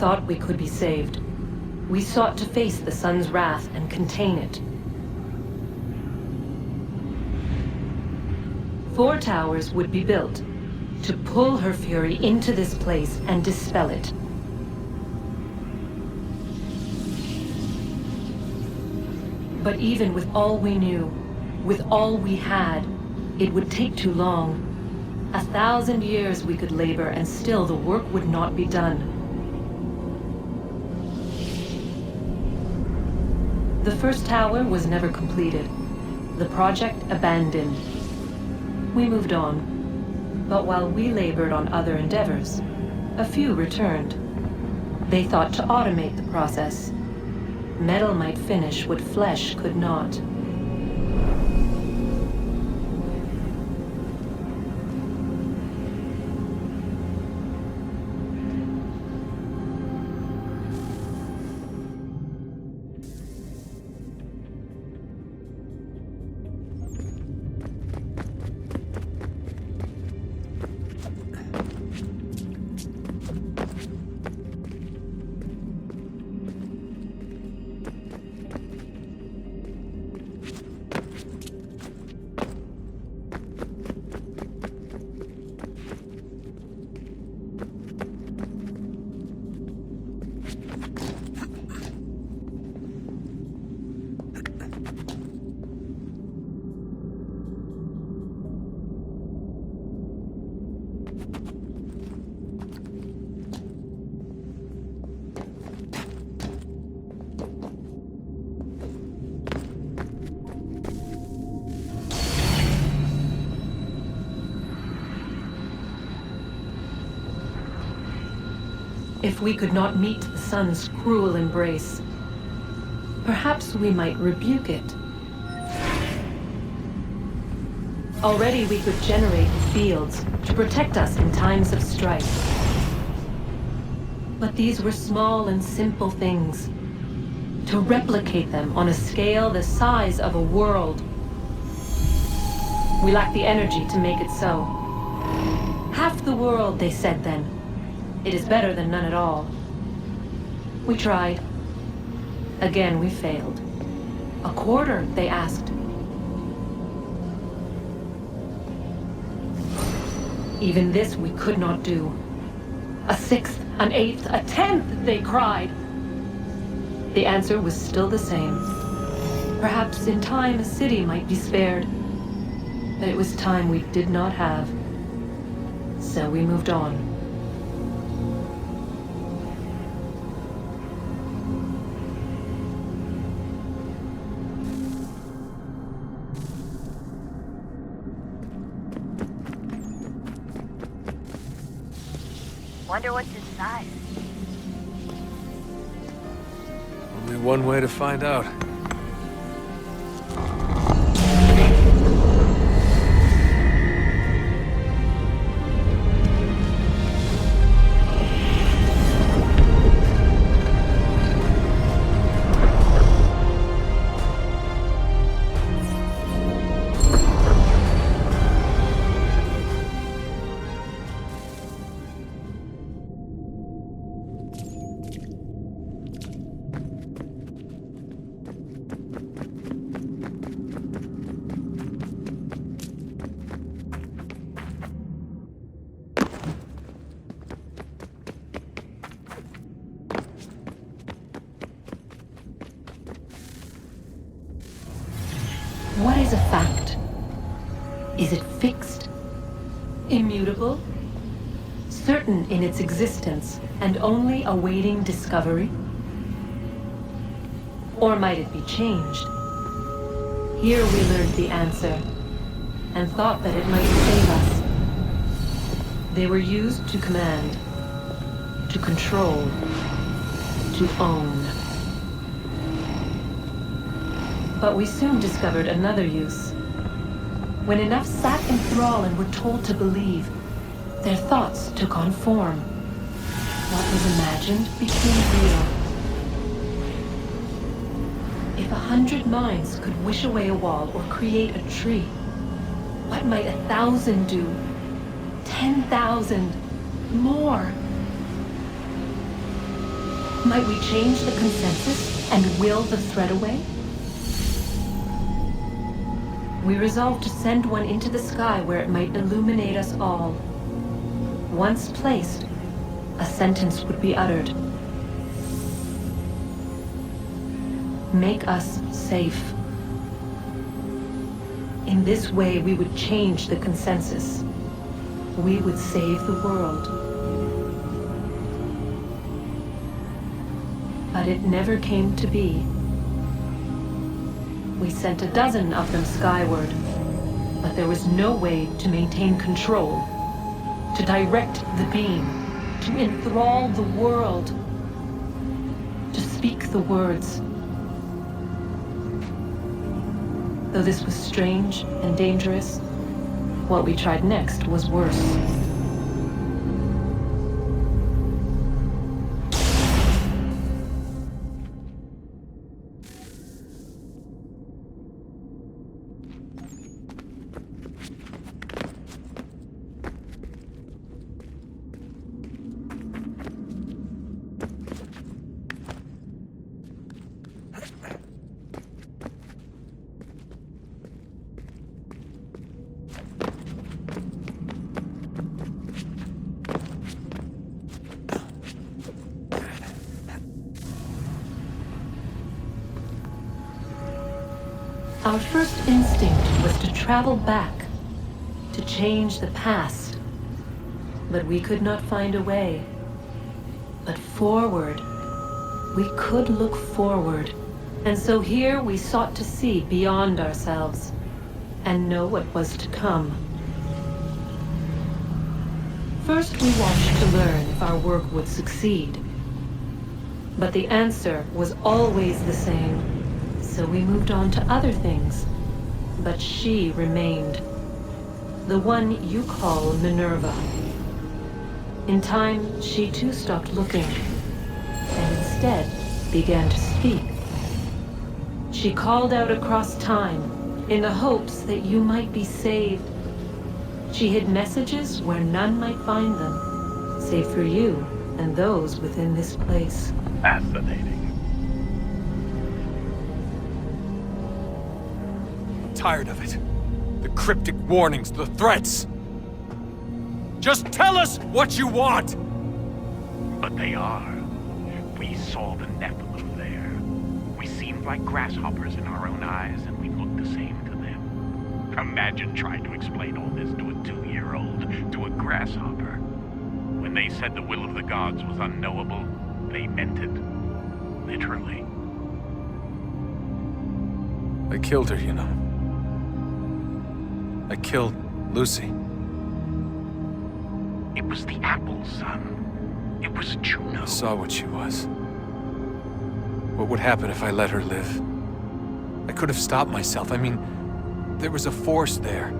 thought we could be saved. We sought to face the sun's wrath and contain it. 4 towers would be built to pull her fury into this place and dispel it. But even with all we knew, with all we had, it would take too long. 1,000 years we could labor and still the work would not be done. The first tower was never completed. The project abandoned. We moved on. But while we labored on other endeavors, a few returned. They thought to automate the process. Metal might finish what flesh could not. If we could not meet the sun's cruel embrace, perhaps we might rebuke it. Already we could generate fields to protect us in times of strife. But these were small and simple things. To replicate them on a scale the size of a world, we lack the energy to make it so. Half the world, they said then. It is better than none at all. We tried. Again we failed. A quarter, they asked. Even this we could not do. A 1/6, an 1/8, a 1/10, they cried. The answer was still the same. Perhaps in time a city might be spared. But it was time we did not have. So we moved on. Wonder what's inside. Only one way to find out. What is a fact? Is it fixed? Immutable? Certain in its existence and only awaiting discovery? Or might it be changed? Here we learned the answer and thought that it might save us. They were used to command, to control, to own. But we soon discovered another use. When enough sat in thrall and were told to believe, their thoughts took on form. What was imagined became real. If 100 minds could wish away a wall or create a tree, what might 1,000 do? 10,000? More? Might we change the consensus and will the threat away? We resolved to send one into the sky where it might illuminate us all. Once placed, a sentence would be uttered. Make us safe. In this way, we would change the consensus. We would save the world. But it never came to be. We sent a dozen of them skyward, but there was no way to maintain control, to direct the beam, to enthrall the world, to speak the words. Though this was strange and dangerous, what we tried next was worse. Our first instinct was to travel back, to change the past. But we could not find a way. But forward, we could look forward. And so here we sought to see beyond ourselves and know what was to come. First, we watched to learn if our work would succeed. But the answer was always the same. So we moved on to other things. But she remained. The one you call Minerva. In time, she too stopped looking, and instead began to speak. She called out across time, in the hopes that you might be saved. She hid messages where none might find them, save for you and those within this place. Fascinating. Tired of it. The cryptic warnings, the threats. Just tell us what you want! But they are. We saw the Nephilim there. We seemed like grasshoppers in our own eyes, and we looked the same to them. Imagine trying to explain all this to a 2-year-old, to a grasshopper. When they said the will of the gods was unknowable, they meant it. Literally. I killed her, you know. I killed Lucy. It was the apple, son. It was Juno. I saw what she was. What would happen if I let her live? I could have stopped myself. I mean, there was a force there.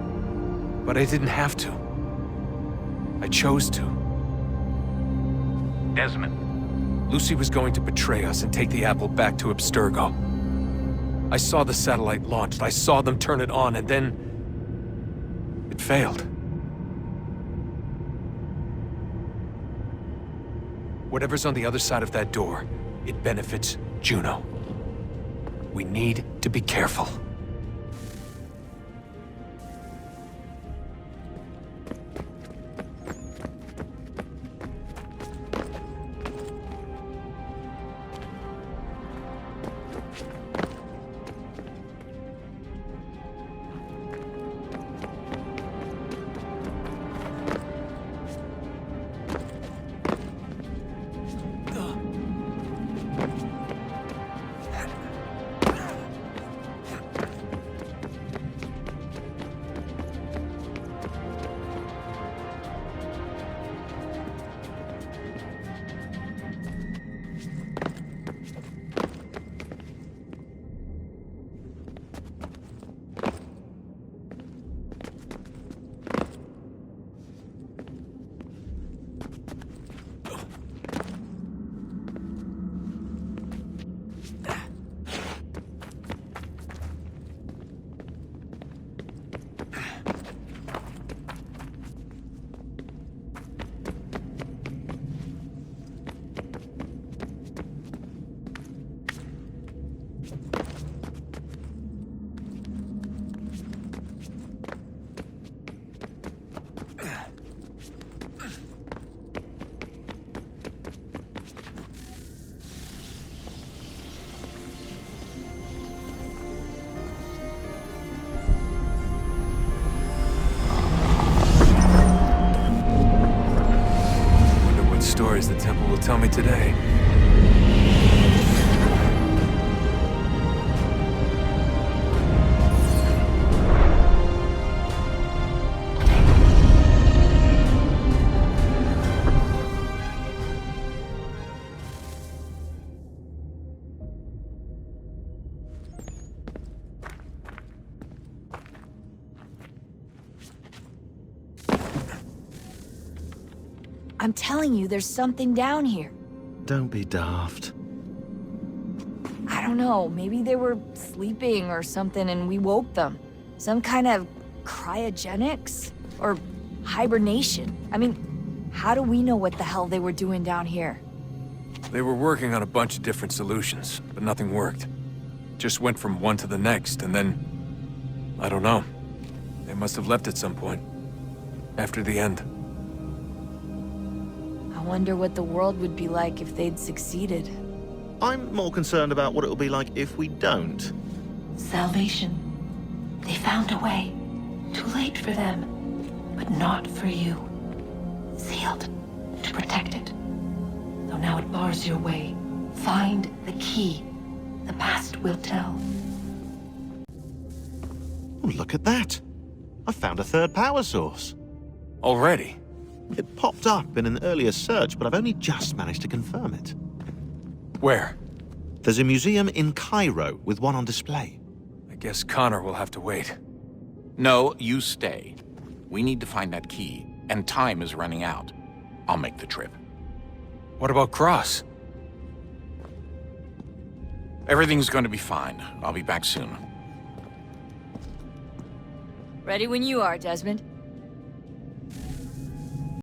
But I didn't have to. I chose to. Desmond. Lucy was going to betray us and take the apple back to Abstergo. I saw the satellite launched. I saw them turn it on, and then it failed. Whatever's on the other side of that door, it benefits Juno. We need to be careful. Stories the temple will tell me today. I'm telling you, there's something down here. Don't be daft. I don't know, maybe they were sleeping or something and we woke them. Some kind of cryogenics? Or hibernation? I mean, how do we know what the hell they were doing down here? They were working on a bunch of different solutions, but nothing worked. Just went from one to the next, and then... I don't know. They must have left at some point. After the end. I wonder what the world would be like if they'd succeeded. I'm more concerned about what it'll be like if we don't. Salvation. They found a way. Too late for them, but not for you. Sealed to protect it. Though now it bars your way. Find the key. The past will tell. Oh, look at that. I found a third power source. Already? It popped up in an earlier search, but I've only just managed to confirm it. Where? There's a museum in Cairo with one on display. I guess Connor will have to wait. No, you stay. We need to find that key, and time is running out. I'll make the trip. What about Cross? Everything's going to be fine. I'll be back soon. Ready when you are, Desmond.